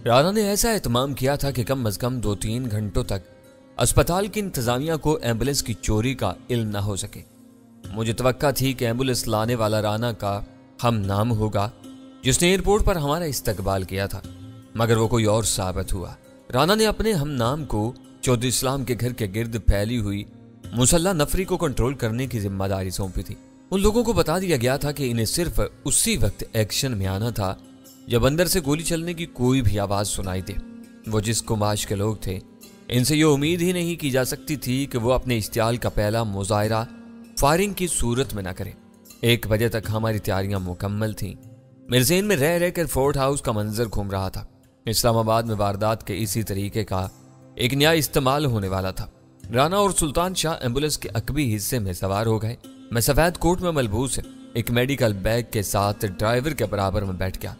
رانا نے ایسا اہتمام کیا تھا کہ کم از کم 2-3 گھنٹوں تک اسپتال کی انتظامیہ کو ایمبولینس کی چوری کا علم نہ ہو سکے۔ مجھے توقع تھی کہ ایمبولینس لانے والا رانا کا ہم نام ہوگا جس نے ایئرپورٹ پر ہمارا استقبال کیا تھا، مگر وہ کوئی اور ثابت ہوا۔ رانا نے اپنے ہم نام کو چودھری اسلام کے گھر کے گرد پھیلی ہوئی مسلح نفری کو کنٹرول کرنے کی ذمہ داری سونپی تھی۔ ان لوگوں کو بتا دیا گیا تھا کہ انہیں صرف اسی وقت ایکشن میں آنا تھا جب اندر سے گولی چلنے کی کوئی بھی آواز سنائی دے۔ وہ جس کماش کے لوگ تھے، ان سے یہ امید ہی نہیں کی جا سکتی تھی کہ وہ اپنے اشتعال کا پہلا مظاہرہ فائرنگ کی صورت میں نہ کریں۔ 1 بجے تک ہماری تیاریاں مکمل تھیں۔ میرے ذہن میں رہ کر فورٹ ہاؤس کا منظر گھوم رہا تھا۔ اسلام آباد میں واردات کے اسی طریقے کا ایک نیا استعمال ہونے والا تھا۔ رانا اور سلطان شاہ ایمبولینس کے عقبی حصے میں سوار ہو گئے۔ میں سفید کوٹ میں ملبوس ایک میڈیکل بیگ کے ساتھ ڈرائیور کے برابر میں بیٹھ گیا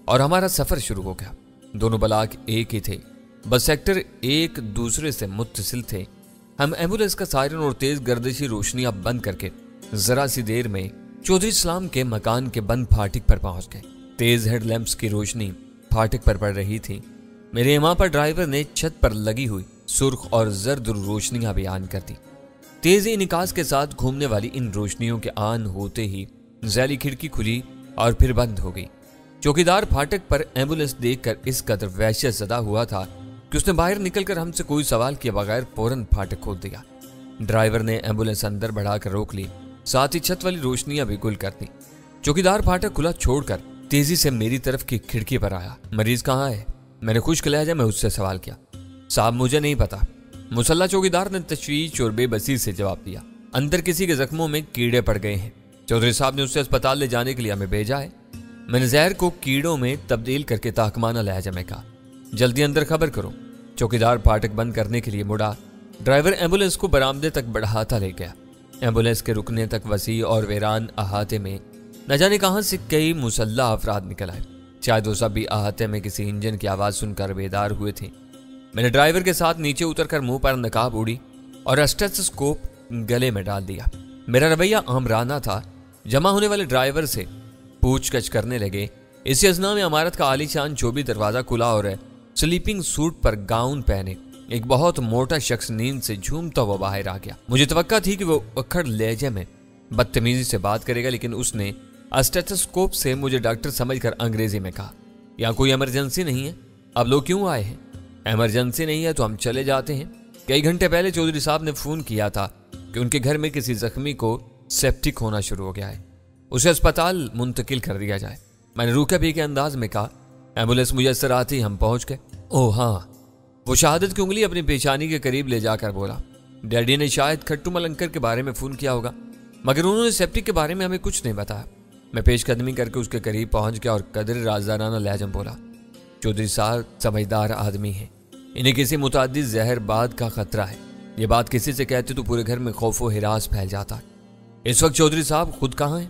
اور ہمارا سفر شروع ہو گیا۔ دونوں بلاک ایک ہی تھے، بس سیکٹر ایک دوسرے سے متصل تھے۔ ہم ایمبولینس کا سائرن اور تیز گردشی روشنیاں بند کر کے ذرا سی دیر میں چودھری اسلام کے مکان کے بند پھاٹک پر پہنچ گئے۔ تیز ہیڈ لیمپس کی روشنی پھاٹک پر پڑ رہی تھی۔ میرے اماں پر ڈرائیور نے چھت پر لگی ہوئی سرخ اور زرد روشنیاں بیان کر دی۔ تیز انعکاس کے ساتھ گھومنے والی ان روشنیوں کے آن ہوتے ہی ذیلی کھڑکی کھلی اور پھر بند ہو گئی۔ چوکیدار پھاٹک پر ایمبولینس دیکھ کر اس قدر وحشت زدہ ہوا تھا کہ اس نے باہر نکل کر ہم سے کوئی سوال کیے بغیر فوراً پھاٹک کھول دیا۔ ڈرائیور نے ایمبولینس اندر بڑھا کر روک لی، ساتھ ہی چھت والی روشنیاں بھی گل کر دی۔ چوکیدار پھاٹک کھلا چھوڑ کر تیزی سے میری طرف کی کھڑکی پر آیا۔ مریض کہاں ہے؟ میں نے خشک لہجے میں اس سے سوال کیا۔ صاحب مجھے نہیں پتا، مسلح چوکیدار نے تشویش اور بے بسی سے جواب دیا۔ اندر کسی کے زخموں میں کیڑے پڑ گئے ہیں، چودھری صاحب نے اسے اسپتال لے جانے کے لیے ہمیں بھیجا ہے۔ میں نے زہر کو کیڑوں میں تبدیل کر کے تحکمانہ لہجے میں کہا، جلدی اندر خبر کرو۔ چوکیدار پھاٹک بند کرنے کے لیے مڑا۔ ڈرائیور ایمبولینس کو برآمدے تک بڑھاتا لے گیا۔ ایمبولینس کے رکنے تک وسیع اور ویران احاطے میں نہ جانے کہاں سے کئی مسلح افراد نکل آئے۔ شاید وہ سب بھی احاطے میں کسی انجن کی آواز سن کر بیدار ہوئے تھے۔ میں نے ڈرائیور کے ساتھ نیچے اتر کر منہ پر نقاب اوڑی اور اسٹیتھوسکوپ گلے میں ڈال دیا۔ میرا رویہ آمرانہ تھا۔ جمع ہونے والے ڈرائیور سے پوچھ گچھ کرنے لگے۔ اسی اثنا میں عمارت کا عالی شان چوبی دروازہ کھلا اور سلیپنگ سوٹ پر گاؤن پہنے ایک بہت موٹا شخص نیند سے جھومتا ہوا باہر آ گیا۔ مجھے توقع تھی کہ وہ اکھڑ لہجے میں بدتمیزی سے بات کرے گا، لیکن اس نے اسٹیتھوسکوپ سے مجھے ڈاکٹر سمجھ کر انگریزی میں کہا، یہاں کوئی ایمرجنسی نہیں ہے، اب لوگ کیوں آئے ہیں؟ ایمرجنسی نہیں ہے تو ہم چلے جاتے ہیں۔ کئی گھنٹے پہلے چودھری صاحب نے فون کیا تھا کہ ان کے گھر میں کسی زخمی کو سیپٹک ہونا شروع ہو گیا ہے، اسے اسپتال منتقل کر دیا جائے۔ میں نے روکھے بھی کے انداز میں کہا، ایمبولینس میسر آتی ہم پہنچ گئے۔ اوہ ہاں، وہ شہادت کی انگلی اپنی پیشانی کے قریب لے جا کر بولا، ڈیڈی نے شاید کھٹو ملنکر کے بارے میں فون کیا ہوگا، مگر انہوں نے سیپٹک کے بارے میں ہمیں کچھ نہیں بتایا۔ میں پیش قدمی کر کے اس کے قریب پہنچ گیا اور قدر رازدارانہ لہجہ میں بولا، چودھری صاحب سمجھدار آدمی ہیں، انہیں کسی متعدد زہر باد کا خطرہ ہے، یہ بات کسی سے کہتے تو پورے گھر میں خوف و ہراس پھیل جاتا۔ اس وقت چودھری صاحب خود کہاں ہیں؟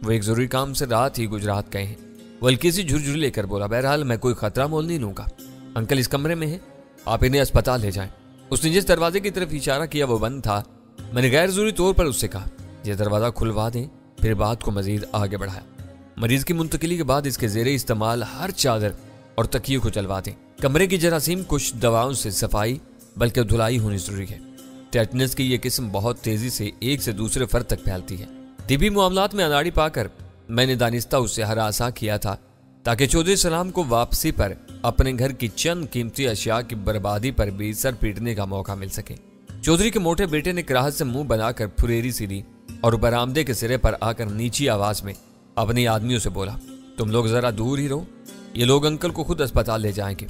وہ ایک ضروری کام سے رات ہی گجرات گئے ہیں۔ وہ ہلکی سی جھرجھری لے کر بولا، بہرحال میں کوئی خطرہ مول نہیں لوں گا، انکل اس کمرے میں ہے، آپ انہیں اسپتال لے جائیں۔ اس نے جس دروازے کی طرف اشارہ کیا وہ بند تھا۔ میں نے غیر ضروری طور پر اس سے کہا، یہ دروازہ کھلوا دیں، پھر بات کو مزید آگے بڑھایا، مریض کی منتقلی کے بعد اس کے زیر استعمال ہر چادر اور تکیے کو چلوا دیں۔ کمرے کی جراثیم کچھ دواؤں سے صفائی بلکہ دھلائی ہونی ضروری ہے۔ ٹیٹنس کی یہ قسم بہت تیزی سے ایک سے دوسرے فرد تک پھیلتی ہے۔ طبی معاملات میں اناڑی پا کر میں نے دانستہ اس سے ہراساں کیا تھا تاکہ چودھری سلام کو واپسی پر اپنے گھر کی چند قیمتی اشیاء کی بربادی پر بھی سر پیٹنے کا موقع مل سکے۔ چودھری کے موٹے بیٹے نے کراہت سے منہ بنا کر پھریری سی دی اور برآمدے کے سرے پر آ کر نیچی آواز میں اپنے آدمیوں سے بولا، تم لوگ ذرا دور ہی رہو، یہ لوگ انکل کو خود اسپتال لے جائیں گے۔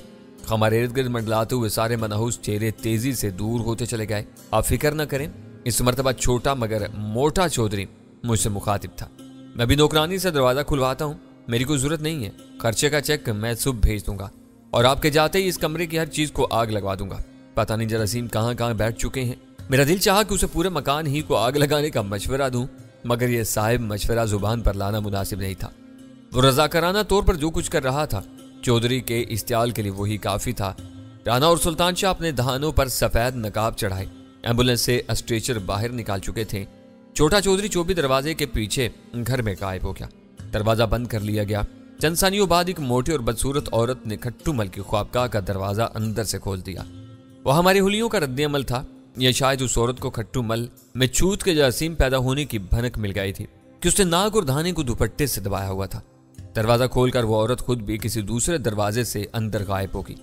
ہمارے ارد گرد منڈلاتے ہوئے سارے منحوس چہرے تیزی سے دور ہوتے چلے گئے۔ آپ فکر نہ کریں، اس مرتبہ چھوٹا مگر موٹا چودھری مجھ سے مخاطب تھا، میں بھی نوکرانی سے دروازہ کھلواتا ہوں، میری کوئی ضرورت نہیں ہے، خرچے کا چیک میں صبح بھیج دوں گا اور آپ کے جاتے ہی اس کمرے کی ہر چیز کو آگ لگوا دوں گا۔ پتہ نہیں جراثیم کہاں کہاں بیٹھ چکے ہیں۔ میرا دل چاہا کہ اسے پورے مکان ہی کو آگ لگانے کا مشورہ دوں، مگر یہ صاحب مشورہ زبان پر لانا مناسب نہیں تھا۔ وہ رضاکارانہ طور پر جو کچھ کر رہا تھا چودھری کے اشتعال کے لیے وہی کافی تھا۔ رانا اور سلطان شاہ اپنے دہانوں پر سفید نقاب چڑھائے ایمبولینس سے اسٹریچر باہر نکال چکے تھے۔ چھوٹا چودھری چوبی دروازے کے پیچھے گھر میں غائب ہو گیا۔ دروازہ بند کر لیا گیا۔ چند ثانیوں بعد ایک موٹی اور بدصورت عورت نے کھٹو مل کی خوابگاہ کا دروازہ اندر سے کھول دیا۔ وہ ہماری حلیوں کا رد عمل تھا، یا شاید اس عورت کو کھٹو مل میں چھوت کے جراثیم پیدا ہونے کی بھنک مل گئی تھی کہ اس نے ناک اور دھانے کو دوپٹے سے دبایا ہوا تھا۔ دروازہ کھول کر وہ عورت خود بھی کسی دوسرے دروازے سے اندر غائب ہوگی۔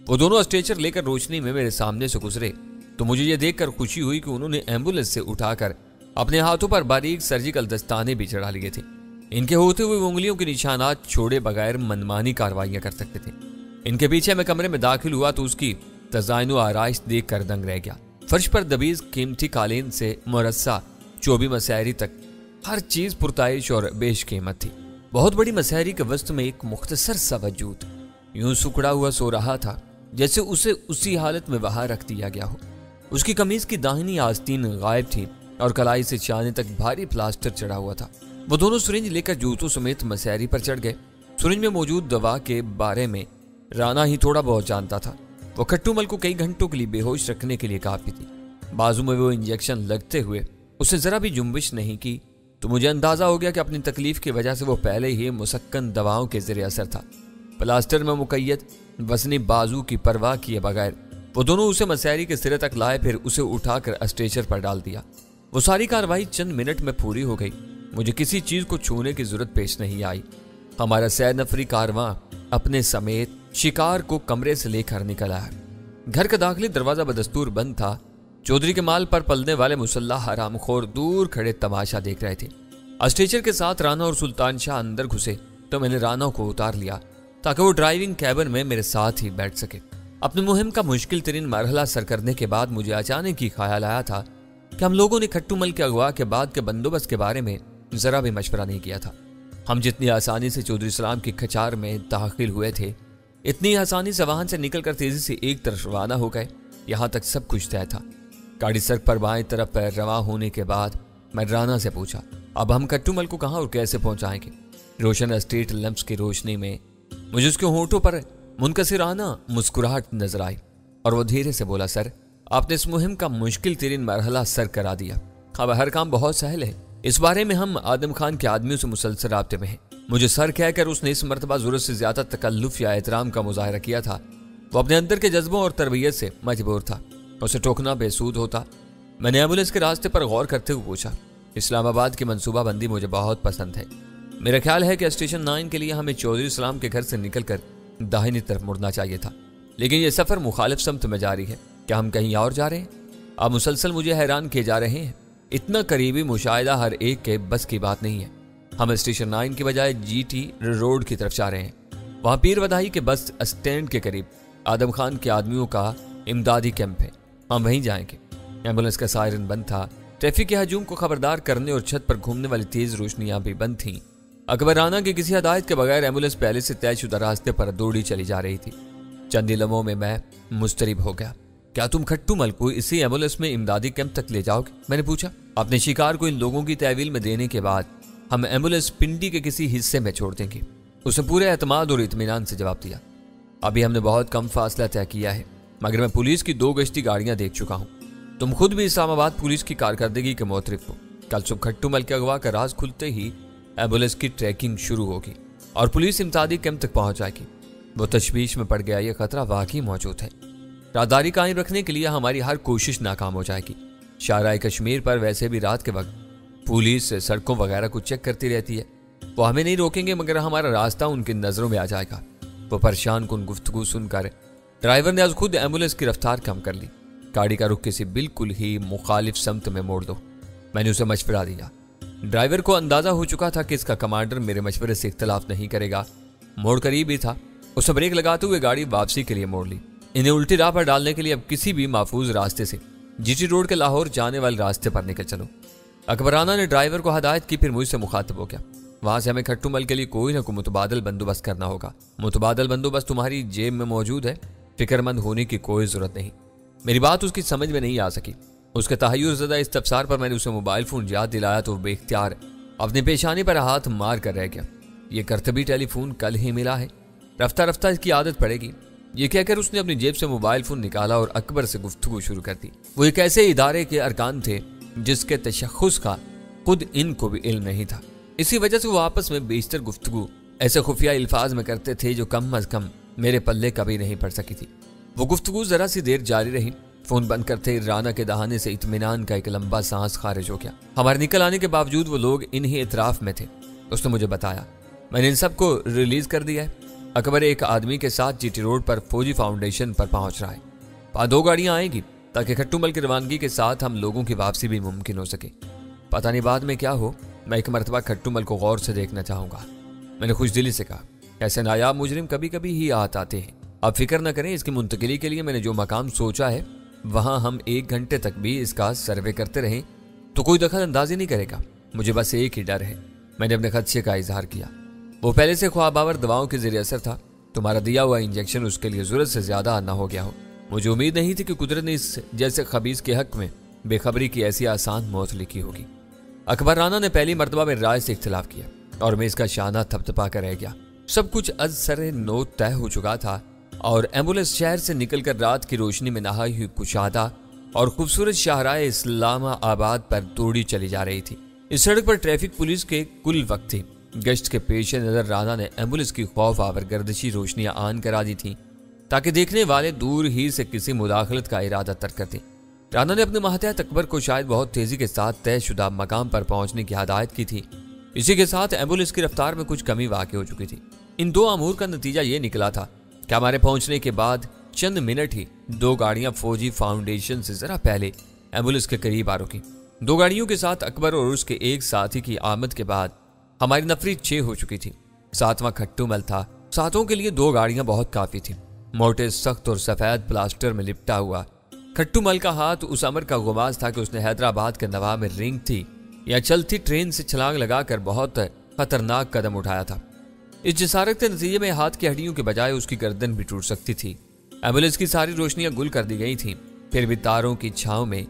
وہ دونوں اسٹریچر لے کر روشنی میں میرے سامنے سے گزرے تو مجھے یہ دیکھ کر خوشی ہوئی کہ انہوں نے ایمبولینس سے اٹھا کر اپنے ہاتھوں پر باریک سرجیکل دستانے بھی چڑھا لیے تھے۔ ان کے ہوتے ہوئے انگلیوں کے نشانات چھوڑے بغیر منمانی کاروائیاں کر سکتے تھے۔ ان کے پیچھے میں کمرے میں داخل ہوا تو اس کی تزائن و آرائش دیکھ کر دنگ رہ گیا۔ فرش پر دبیز قیمتی قالین سے مرصع چوبی مسحری تک ہر چیز پرتائش اور بیش قیمت تھی۔ بہت بڑی مسحری کے وسط میں ایک مختصر سا وجود یوں سکڑا ہوا سو رہا تھا جیسے اسے اسی حالت میں وہاں رکھ دیا گیا ہو۔ اس کی قمیض کی داہنی آستین غائب تھی اور کلائی سے چانے تک بھاری پلاسٹر چڑھا ہوا تھا۔ وہ دونوں سرنج لے کر جوتوں سمیت مسحری پر چڑھ گئے۔ سرنج میں موجود دوا کے بارے میں رانا ہی تھوڑا بہت جانتا تھا۔ وہ کھٹو مل کو کئی گھنٹوں کے لیے بے ہوش رکھنے کے لیے کافی تھی۔ بازو میں وہ انجیکشن لگتے ہوئے اسے ذرا بھی جنبش نہیں کی تو مجھے اندازہ ہو گیا کہ اپنی تکلیف کی وجہ سے وہ پہلے ہی مسکن دواؤں کے زیر اثر تھا۔ پلاسٹر میں مقید وزنی بازو کی پرواہ کیے بغیر وہ دونوں اسے مسحری کے سرے تک لائے، پھر اسے اٹھا کر اسٹریچر پر ڈال دیا۔ وہ ساری کارروائی چند منٹ میں پوری ہو گئی۔ مجھے کسی چیز کو چھونے کی ضرورت پیش نہیں آئی۔ ہمارا سیر نفری کارواں اپنے سمیت شکار کو کمرے سے لے کر نکل آیا۔ گھر کا داخلی دروازہ بدستور بند تھا۔ چودھری کے مال پر پلنے والے مسلح حرام خور دور کھڑے تماشا دیکھ رہے تھے۔ اسٹریچر کے ساتھ رانا اور سلطان شاہ اندر گھسے تو میں نے رانا کو اتار لیا تاکہ وہ ڈرائیونگ کیبن میں میرے ساتھ ہی بیٹھ سکے۔ اپنی مہم کا مشکل ترین مرحلہ سر کرنے کے بعد مجھے اچانک ہی خیال آیا تھا کہ ہم لوگوں نے کھٹو مل کے اغوا کے بعد کے بندوبست کے بارے میں ذرا بھی مشورہ نہیں کیا تھا۔ ہم جتنی آسانی سے چودھری اسلام کی کھچار میں داخل ہوئے تھے، اتنی آسانی سے وہاں سے نکل کر تیزی سے ایک طرف روانہ ہو گئے۔ یہاں تک سب کچھ طے تھا۔ گاڑی سڑک پر بائیں طرف پر رواں ہونے کے بعد میں رانا سے پوچھا، اب ہم کھٹو مل کو کہاں اور کیسے پہنچائیں گے؟ روشن اسٹریٹ لمپس کی روشنی میں مجھے اس کے ہونٹوں پر منکسرانہ مسکراہٹ نظر آئی اور وہ دھیرے سے بولا، سر آپ نے اس مہم کا مشکل ترین مرحلہ سر کرا دیا۔ اب ہر کام بہت سہل ہے۔ اس بارے میں ہم آدم خان کے آدمیوں سے مسلسل رابطے میں ہیں۔ مجھے سر کہہ کر اس نے اس مرتبہ ضرورت سے زیادہ تکلف یا احترام کا مظاہرہ کیا تھا۔ وہ اپنے اندر کے جذبوں اور تربیت سے مجبور تھا۔ اسے ٹوکنا بے سود ہوتا۔ میں نے ایمبولینس کے راستے پر غور کرتے ہوئے پوچھا، اسلام آباد کی منصوبہ بندی مجھے بہت پسند ہے۔ میرا خیال ہے کہ اسٹیشن 9 کے لیے ہمیں چودھری اسلام کے گھر سے نکل کر داہنی طرف مڑنا چاہیے تھا، لیکن یہ سفر مخالف سمت میں جاری ہے۔ کیا ہم کہیں اور جا رہے ہیں؟ آپ مسلسل مجھے حیران کیے جا رہے ہیں۔ اتنا قریبی مشاہدہ ہر ایک کے بس کی بات نہیں ہے۔ ہم اسٹیشن 9 کی بجائے جی ٹی روڈ کی طرف جا رہے ہیں۔ وہاں پیر ودائی کے بس اسٹینڈ کے قریب آدم خان کے آدمیوں کا امدادی کیمپ ہے، ہم وہیں جائیں گے۔ ایمبولینس کا سائرن بند تھا۔ ٹریفک کے ہجوم کو خبردار کرنے اور چھت پر گھومنے والی تیز روشنیاں بھی بند تھیں۔ اکبر رانا کی کسی ہدایت کے بغیر ایمبولینس پہلے سے طے شدہ راستے پر دوڑی چلی جا رہی تھی۔ چند لمحوں میں مضطرب ہو گیا۔ کیا تم کھٹو مل کو اسی ایمبولینس میں امدادی کیمپ تک لے جاؤ گے؟ میں نے پوچھا۔ اپنے شکار کو ان لوگوں کی تحویل میں دینے کے بعد ہم ایمبولینس پنڈی کے کسی حصے میں چھوڑ دیں گے۔ اس نے پورے اعتماد اور اطمینان سے جواب دیا۔ ابھی ہم نے بہت کم فاصلہ طے کیا ہے، مگر میں پولیس کی 2 گشتی گاڑیاں دیکھ چکا ہوں۔ تم خود بھی اسلام آباد پولیس کی کارکردگی کے معترف ہو۔ کل صبح کھٹو مل کے اغوا کا راز کھلتے ہی ایمبولینس کی ٹریکنگ شروع ہوگی اور پولیس امدادی کیمپ تک پہنچ جائے گی۔ وہ تشویش میں پڑ گیا، یہ خطرہ واقعی موجود ہے۔ راداری قائم رکھنے کے لیے ہماری ہر کوشش ناکام ہو جائے گی۔ شاہراہ کشمیر پر ویسے بھی رات کے وقت پولیس سڑکوں وغیرہ کو چیک کرتی رہتی ہے۔ وہ ہمیں نہیں روکیں گے مگر ہمارا راستہ ان کی نظروں میں آ جائے گا۔ وہ پریشان کن گفتگو سن کر ڈرائیور نے از خود ایمبولینس کی رفتار کم کر لی۔ گاڑی کا رخ کسی بالکل ہی مخالف سمت میں موڑ دو، میں نے اسے مشورہ دیا۔ ڈرائیور کو اندازہ ہو چکا تھا کہ اس کا کمانڈر میرے مشورے سے اختلاف نہیں کرے گا۔ موڑ قریب ہی تھا، اس نے بریک لگاتے ہوئے گاڑی واپسی کے لیے موڑ لی۔ انہیں الٹی راہ پر ڈالنے کے لیے اب کسی بھی محفوظ راستے سے جی ٹی روڈ کے لاہور جانے والے راستے پر نکل چلو۔ اکبرانہ نے ڈرائیور کو ہدایت کی، پھر مجھ سے مخاطب ہو گیا۔ وہاں سے ہمیں کھٹو مل کے لیے کوئی نہ کوئی متبادل بندوبست کرنا ہوگا۔ متبادل بندوبست تمہاری جیب میں موجود ہے، فکر مند ہونے کی کوئی ضرورت نہیں۔ میری بات اس کی سمجھ میں نہیں آ سکی۔ اس کے تحیر زدہ استفسار پر میں نے اسے موبائل فون یاد دلایا تو وہ بے اختیار اپنے پیشانی پر ہاتھ مار کر رہ گیا۔ یہ کرتبی ٹیلی فون کل ہی ملا ہے، رفتہ رفتہ اس کی عادت پڑے گی۔ یہ کہہ کر اس نے اپنی جیب سے موبائل فون نکالا اور اکبر سے گفتگو شروع کر دی۔ وہ ایک ایسے ادارے کے ارکان تھے جس کے تشخص کا خود ان کو بھی علم نہیں تھا، اسی وجہ سے وہ آپس میں بیشتر گفتگو ایسے خفیہ الفاظ میں کرتے تھے جو کم از کم میرے پلے کبھی نہیں پڑ سکی تھی۔ وہ گفتگو ذرا سی دیر جاری رہی۔ فون بند کرتے رانا کے دہانے سے اطمینان کا ایک لمبا سانس خارج ہو گیا۔ ہمارے نکل آنے کے باوجود وہ لوگ انہی اطراف میں تھے۔ اس نے مجھے بتایا، میں نے ان سب کو ریلیز کر دیا ہے۔ اکبر ایک آدمی کے ساتھ جی ٹی روڈ پر فوجی فاؤنڈیشن پر پہنچ رہا ہے۔ وہاں 2 گاڑیاں آئیں گی تاکہ کھٹو مل کی روانگی کے ساتھ ہم لوگوں کی واپسی بھی ممکن ہو سکے۔ پتہ نہیں بعد میں کیا ہو، میں ایک مرتبہ کھٹو مل کو غور سے دیکھنا چاہوں گا۔ میں نے خوش دلی سے کہا، ایسے نایاب مجرم کبھی کبھی ہی آتے ہیں۔ آپ فکر نہ کریں، اس کی منتقلی کے لیے میں نے جو مقام سوچا ہے وہاں ہم 1 گھنٹے تک بھی اس کا سروے کرتے رہیں تو کوئی دخل اندازی نہیں کرے گا۔ مجھے بس ایک ہی ڈر ہے۔ میں نے اپنے خدشے کا اظہار کیا۔ وہ پہلے سے خواب آور دواؤں کے ذریعے اثر تھا۔ تمہارا دیا ہوا انجیکشن اس کے لیے ضرورت سے زیادہ نہ ہو گیا ہو۔ مجھے امید نہیں تھی کہ قدرت نے اس جیسے خبیث کے حق میں بے خبری کی ایسی آسان موت لکھی ہوگی۔ اکبر رانا نے پہلی مرتبہ میری رائے سے اختلاف کیا اور میں اس کا شانہ تھپتھپا کر رہ گیا۔ سب کچھ از سر نو طے ہو چکا تھا اور ایمبولینس شہر سے نکل کر رات کی روشنی میں نہائی ہوئی کشادہ اور خوبصورت شاہراہ اسلام آباد پر دوڑی چلی جا رہی تھی۔ اس سڑک پر ٹریفک پولیس کے کل وقت تھی۔ گشت کے پیش نظر رانا نے ایمبولینس کی خوف آور گردشی روشنیاں آن کرا دی تھیں تاکہ دیکھنے والے دور ہی سے کسی مداخلت کا ارادہ ترک کر دیں۔ رانا نے اپنے ماتحت اکبر کو شاید بہت تیزی کے ساتھ طے شدہ مقام پر پہنچنے کی ہدایت کی تھی۔ اسی کے ساتھ ایمبولینس کی رفتار میں کچھ کمی واقع ہو چکی تھی۔ ان 2 امور کا نتیجہ یہ نکلا تھا کہ ہمارے پہنچنے کے بعد چند منٹ ہی 2 گاڑیاں فوجی فاؤنڈیشن سے ذرا پہلے ایمبولینس کے قریب آ رکی۔ 2 گاڑیوں کے ساتھ اکبر اور اس کے ایک ساتھی کی آمد کے بعد ہماری نفری 6 ہو چکی تھی۔ 7واں کھٹو مل تھا۔ ساتھوں کے لیے 2 گاڑیاں بہت کافی تھیں۔ موٹے سخت اور سفید پلاسٹر میں لپٹا ہوا کھٹو مل کا ہاتھ اس امر کا غماز تھا کہ اس نے حیدرآباد کے نواح میں رنگ تھی یا چلتی ٹرین سے چھلانگ لگا کر بہت خطرناک قدم اٹھایا تھا۔ اس جسارت کے نتیجے میں ہاتھ کی ہڈیوں کے بجائے اس کی گردن بھی ٹوٹ سکتی تھی۔ ایمبولینس کی ساری روشنیاں گل کر دی گئی تھیں، پھر بھی تاروں کی چھاؤں میں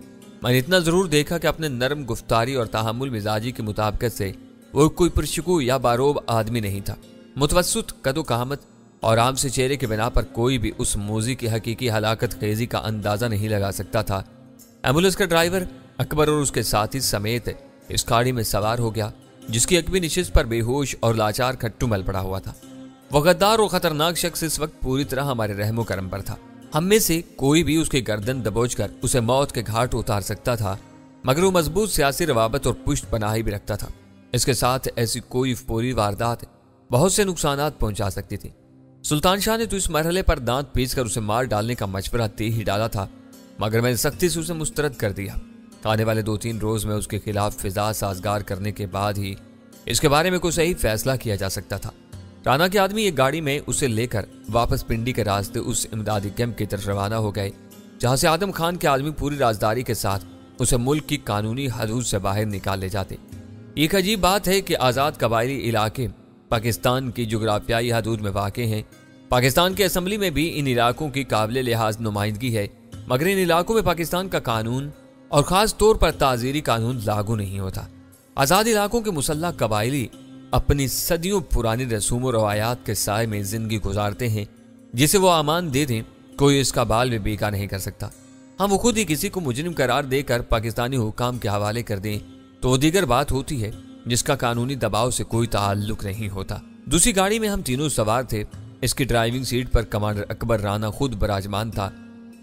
نے اتنا ضرور دیکھا کہ اپنے نرم گفتاری اور تحمل مزاجی کی مطابقت سے وہ کوئی پرشکو یا باروب آدمی نہیں تھا۔ متوسط قد و قامت اور عام سے چہرے کے بنا پر کوئی بھی اس موذی کی حقیقی ہلاکت خیزی کا اندازہ نہیں لگا سکتا تھا۔ ایمبولینس کا ڈرائیور اکبر اور اس کے ساتھی سمیت اس گاڑی میں سوار ہو گیا جس کی عقبی نشست پر بے ہوش اور لاچار کھٹو مل پڑا ہوا تھا۔ وہ غدار اور خطرناک شخص اس وقت پوری طرح ہمارے رحم و کرم پر تھا۔ ہم میں سے کوئی بھی اس کی گردن دبوچ کر اسے موت کے گھاٹ اتار سکتا تھا، مگر وہ مضبوط سیاسی روابط اور پشت پناہی بھی رکھتا تھا۔ اس کے ساتھ ایسی کوئی فوری واردات بہت سے نقصانات پہنچا سکتی تھی۔ سلطان شاہ نے تو اس مرحلے پر دانت پیس کر اسے مار ڈالنے کا مشورہ دے ہی ڈالا تھا، مگر میں نے سختی سے اسے مسترد کر دیا۔ آنے والے 2-3 روز میں اس کے خلاف فضا سازگار کرنے کے بعد ہی اس کے بارے میں کوئی صحیح فیصلہ کیا جا سکتا تھا۔ رانا کے آدمی ایک گاڑی میں اسے لے کر واپس پنڈی کے راستے اس امدادی کیمپ کی طرف روانہ ہو گئے جہاں سے آدم خان کے آدمی پوری رازداری کے ساتھ اسے ملک کی قانونی حدود سے باہر نکال لے جاتے۔ ایک عجیب بات ہے کہ آزاد قبائلی علاقے پاکستان کی جغرافیائی حدود میں واقع ہیں۔ پاکستان کے اسمبلی میں بھی ان علاقوں کی قابل لحاظ نمائندگی ہے، مگر ان علاقوں میں پاکستان کا قانون اور خاص طور پر تعزیری قانون لاگو نہیں ہوتا۔ آزاد علاقوں کے مسلح قبائلی اپنی صدیوں پرانی رسوم و روایات کے سائے میں زندگی گزارتے ہیں، جسے وہ امان دے دیں کوئی اس کا بال بھی بیکا نہیں کر سکتا۔ ہم وہ خود ہی کسی کو مجرم قرار دے کر پاکستانی حکام کے حوالے کر دیں تو وہ دیگر بات ہوتی ہے جس کا قانونی دباؤ سے کوئی تعلق نہیں ہوتا۔ دوسری گاڑی میں ہم تینوں سوار تھے۔ اس کی ڈرائیونگ سیٹ پر کمانڈر اکبر رانا خود براجمان تھا۔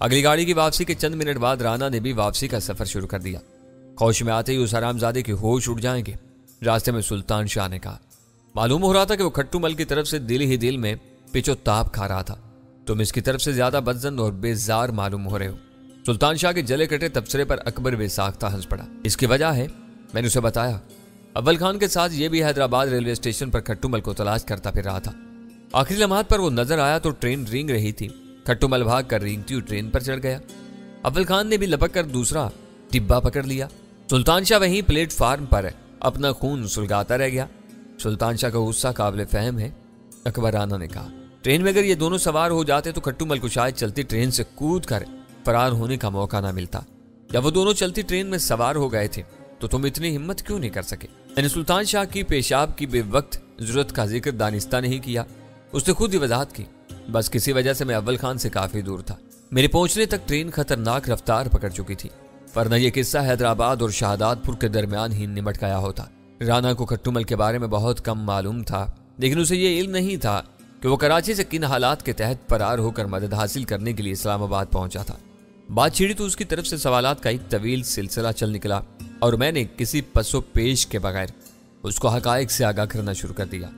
اگلی گاڑی کی واپسی کے چند منٹ بعد رانا نے بھی واپسی کا سفر شروع کر دیا۔ خوش میں آتے ہی اس حرامزادے کے ہوش اڑ جائیں گے، راستے میں سلطان شاہ نے کہا۔ معلوم ہو رہا تھا کہ وہ کھٹو مل کی طرف سے دل ہی دل میں پچو تاپ کھا رہا تھا۔ تم اس کی طرف سے زیادہ بدظن اور بیزار معلوم ہو رہے ہو۔ سلطان شاہ کے جلے کٹے تبصرے پر اکبر بے ساختہ ہنس پڑا۔ اس کی وجہ ہے، میں نے اسے بتایا، اول خان کے ساتھ یہ بھی حیدرآباد ریلوے اسٹیشن پر کھٹو مل کو تلاش کرتا پھر رہا تھا۔ آخری لمحات پر وہ نظر آیا تو ٹرین رینگ رہی تھی۔ کھٹو مل بھاگ کر رینگتی ہوئی ٹرین پر چڑھ گیا۔ اول خان نے بھی لپک کر دوسرا ڈبہ پکڑ لیا۔ سلطان شاہ وہیں پلیٹ فارم پر اپنا خون سلگاتا رہ گیا۔ سلطان شاہ کا غصہ قابل فہم ہے، اکبر رانا نے کہا۔ ٹرین میں اگر یہ دونوں سوار ہو جاتے تو کھٹو مل کو شاید چلتی ٹرین سے کود کر فرار ہونے کا موقع نہ ملتا۔ جب وہ دونوں چلتی ٹرین میں سوار ہو گئے تھے تو تم اتنی ہمت کیوں نہیں کر سکے؟ میں نے سلطان شاہ کی پیشاب کی بے وقت ضرورت کا ذکر دانستہ نہیں کیا۔ اس نے خود ہی وضاحت کی، بس کسی وجہ سے میں اول خان سے کافی دور تھا۔ میرے پہنچنے تک ٹرین خطرناک رفتار پکڑ چکی تھی، ورنہ یہ قصہ حیدرآباد اور شہادات پور کے درمیان ہی نمٹ گیا ہوتا۔ رانا کو کھٹو مل کے بارے میں بہت کم معلوم تھا، لیکن اسے یہ علم نہیں تھا کہ وہ کراچی سے کن حالات کے تحت فرار ہو کر مدد حاصل کرنے کے لیے اسلام آباد پہنچا تھا۔ بات چھڑی تو اس کی طرف سے سوالات کا ایک طویل سلسلہ چل نکلا اور میں نے کسی پس و پیش کے بغیر اس کو حقائق سے آگاہ کرنا شروع کر دیا۔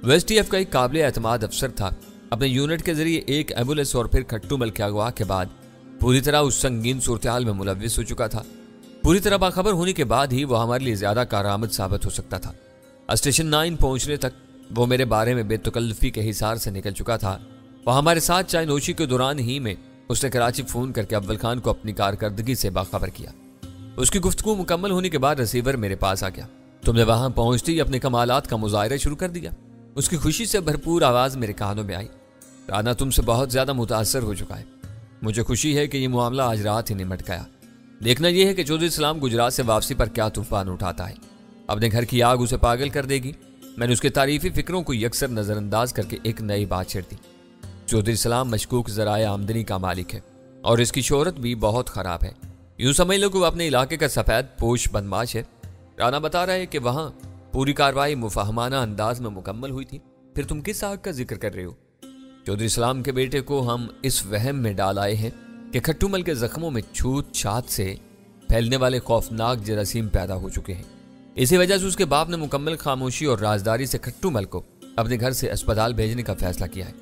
وہ ایس ٹی ایف کا ایک قابل اعتماد افسر تھا۔ اپنے یونٹ کے ذریعے ایک ایمبولینس اور پھر کھٹو مل کے اغوا کے بعد پوری طرح اس سنگین صورتحال میں ملوث ہو چکا تھا۔ پوری طرح باخبر ہونے کے بعد ہی وہ ہمارے لیے زیادہ کارآمد ثابت ہو سکتا تھا۔ اسٹیشن 9 پہنچنے تک وہ میرے بارے میں بے تکلفی کے حصار سے نکل چکا تھا۔ وہ ہمارے ساتھ چائے نوشی کے دوران ہی میں اس نے کراچی فون کر کے اول خان کو اپنی کارکردگی سے باخبر کیا۔ اس کی گفتگو مکمل ہونے کے بعد ریسیور میرے پاس آ گیا۔ تم نے وہاں پہنچتے ہی اپنے کمالات کا مظاہرہ شروع کر دیا۔ اس کی خوشی سے بھرپور آواز میرے کانوں میں آئی۔ رانا تم سے بہت زیادہ متاثر ہو چکا ہے۔ مجھے خوشی ہے کہ یہ معاملہ آج رات ہی نمٹ گیا۔ دیکھنا یہ ہے کہ چودھری اسلام گجرات سے واپسی پر کیا طوفان اٹھاتا ہے۔ اپنے گھر کی آگ اسے پاگل کر دے گی۔ میں نے اس کے تعریفی فکروں کو یکسر نظر انداز کر کے ایک نئی بات چھیڑ دی۔ چودھری اسلام مشکوک ذرائع آمدنی کا مالک ہے اور اس کی شہرت بھی بہت خراب ہے۔ یوں سمجھ لو کہ وہ اپنے علاقے کا سفید پوش بدماش ہے۔ رانا بتا رہا ہے کہ وہاں پوری کارروائی مفاہمانہ انداز میں مکمل ہوئی تھی۔ پھر تم کس آگ کا ذکر کر رہے ہو؟ چودھری اسلام کے بیٹے کو ہم اس وہم میں ڈال آئے ہیں کہ کھٹو مل کے زخموں میں چھوت چھات سے پھیلنے والے خوفناک جراثیم پیدا ہو چکے ہیں۔ اسی وجہ سے اس کے باپ نے مکمل خاموشی اور رازداری سے کھٹو مل کو اپنے گھر سے اسپتال بھیجنے کا فیصلہ کیا ہے۔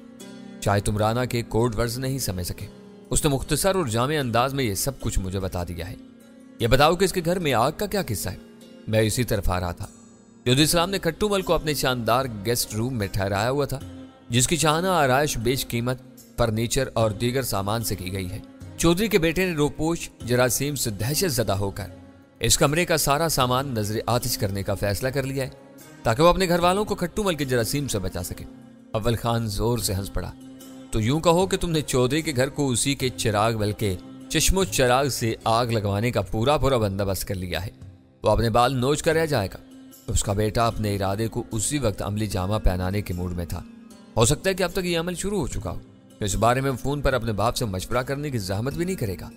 چاہے تم رانا کے کوڈ ورڈز نہیں سمجھ سکے، اس نے مختصر اور جامع انداز میں یہ سب کچھ مجھے بتا دیا ہے۔ یہ بتاؤ کہ اس کے گھر میں آگ کا کیا قصہ ہے؟ میں اسی طرف آ رہا تھا۔ چودھری اسلام نے کھٹو مل کو اپنے شاندار گیسٹ روم میں ٹھہرایا ہوا تھا، جس کی شاہانہ آرائش بیش قیمت فرنیچر اور دیگر سامان سے کی گئی ہے۔ چودھری کے بیٹے نے روپوش جراثیم سے دہشت زدہ ہو کر اس کمرے کا سارا سامان نظر آتش کرنے کا فیصلہ کر لیا ہے تاکہ وہ اپنے گھر والوں کو کھٹو مل کے جراثیم سے بچا سکے۔ اول خان زور سے ہنس پڑا۔ تو یوں کہو کہ تم نے چودھری کے گھر کو اسی کے چراغ بلکہ چشم و چراغ سے آگ لگوانے کا پورا بندوبست کر لیا ہے۔ وہ اپنے بال نوچ کر رہ جائے گا۔ اس کا بیٹا اپنے ارادے کو اسی وقت عملی جامہ پہنانے کے موڈ میں تھا۔ ہو سکتا ہے کہ اب تک یہ عمل شروع ہو چکا ہو۔ اس بارے میں فون پر اپنے باپ سے مشورہ کرنے کی زحمت بھی نہیں کرے گا۔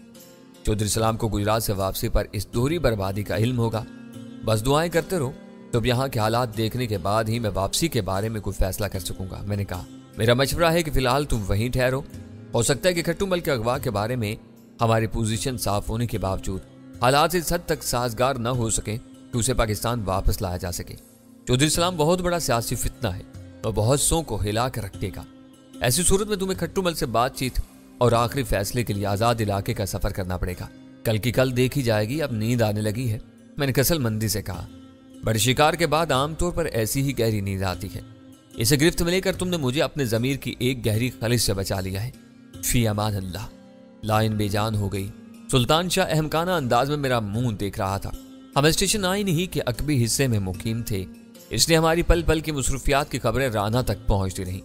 چودھری اسلام کو گجرات سے واپسی پر اس دوہری بربادی کا علم ہوگا۔ بس دعائیں کرتے رہو، تو یہاں کے حالات دیکھنے کے بعد ہی میں واپسی کے بارے میں کوئی فیصلہ کر سکوں گا۔ میں نے کہا میرا مشورہ ہے کہ فی الحال تم وہیں ٹھہرو۔ ہو سکتا ہے کہ کھٹو مل کے اغوا کے بارے میں ہماری پوزیشن صاف ہونے کے باوجود حالات اس حد تک سازگار نہ ہو سکیں کہ اسے پاکستان واپس لایا جا سکے۔ چودھری اسلام بہت بڑا سیاسی فتنہ ہے اور بہت سو کو ہلا کر رکھے گا۔ ایسی صورت میں تمہیں کھٹو مل سے بات چیت اور آخری فیصلے کے لیے آزاد علاقے کا سفر کرنا پڑے گا۔ کل کی کل دیکھی جائے گی، اب نیند آنے لگی ہے، میں نے کسل مندی سے کہا۔ بڑے شکار کے بعد عام طور پر ایسی ہی گہری نیند آتی ہے۔ اسے گرفت میں لے کر تم نے مجھے اپنے ضمیر کی ایک گہری خلش سے بچا لیا ہے۔ فی امان اللہ۔ لائن بے جان ہو گئی۔ سلطان شاہ احمقانہ انداز میں میرا منہ دیکھ رہا تھا۔ ہم اسٹیشن آئی نہیں کہ عقبی حصے میں مقیم تھے، اس لیے ہماری پل پل کی مصروفیات کی خبریں رانا تک پہنچتی رہیں۔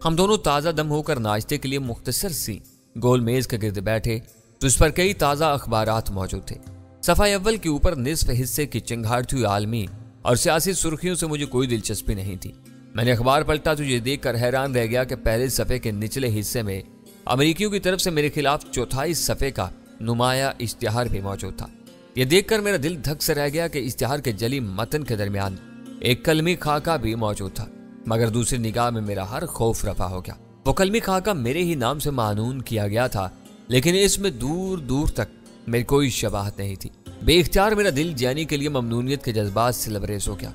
ہم دونوں تازہ دم ہو کر ناشتے کے لیے مختصر سی گول میز کے گرد بیٹھے تو اس پر کئی تازہ اخبارات موجود تھے۔ صفحہ اول کے اوپر نصف حصے کی چنگھاڑتی ہوئی عالمی اور سیاسی سرخیوں سے مجھے کوئی دلچسپی نہیں تھی۔ میں نے اخبار پلٹا تو یہ دیکھ کر حیران رہ گیا کہ پہلے صفحے کے نچلے حصے میں امریکیوں کی طرف سے میرے خلاف چوتھائی صفحے کا نمایاں اشتہار بھی موجود تھا۔ یہ دیکھ کر میرا دل دھک سے رہ گیا کہ اشتہار کے جلی متن کے درمیان ایک کلمی خاکہ بھی موجود تھا، مگر دوسری نگاہ میں میرا ہر خوف رفع ہو گیا۔ وہ کلمی خاکہ میرے ہی نام سے معنون کیا گیا تھا، لیکن اس میں دور دور تک میری کوئی شباہت نہیں تھی۔ بے اختیار میرا دل جینی کے لیے ممنونیت کے جذبات سے لبریز ہو گیا۔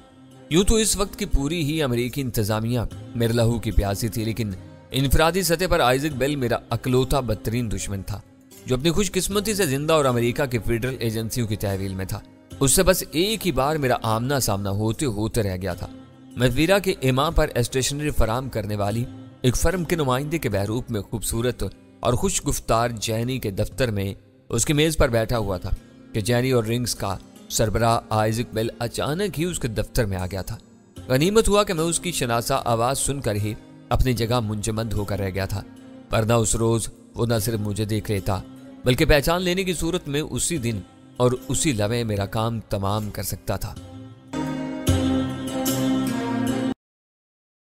یوں تو اس وقت کی پوری ہی امریکی انتظامیہ میرے لہو کی پیاسی تھی، لیکن انفرادی سطح پر آئزک بیل میرا اکلوتا بدترین دشمن تھا، جو اپنی خوش قسمتی سے زندہ اور امریکہ کی فیڈرل ایجنسیوں کی تحویل میں تھا۔ اس سے بس ایک ہی بار میرا آمنا سامنا ہوتے رہ گیا تھا۔ میں ویرا کے امام پر اسٹیشنری فراہم کرنے والی ایک فرم کے نمائندے کے بحروپ میں خوبصورت اور خوش گفتار جینی کے دفتر میں اس کی میز پر بیٹھا ہوا تھا کہ جینی اور رنگز کا سربراہ آئزک بیل اچانک ہی اس کے دفتر میں آ گیا تھا۔ غنیمت ہوا کہ میں اس کی شناسا آواز سن کر ہی اپنی جگہ منجمد ہو کر رہ گیا تھا، ورنہ اس روز وہ نہ صرف مجھے دیکھ لیتا بلکہ پہچان لینے کی صورت میں اسی دن اور اسی لمحے میرا کام تمام کر سکتا تھا۔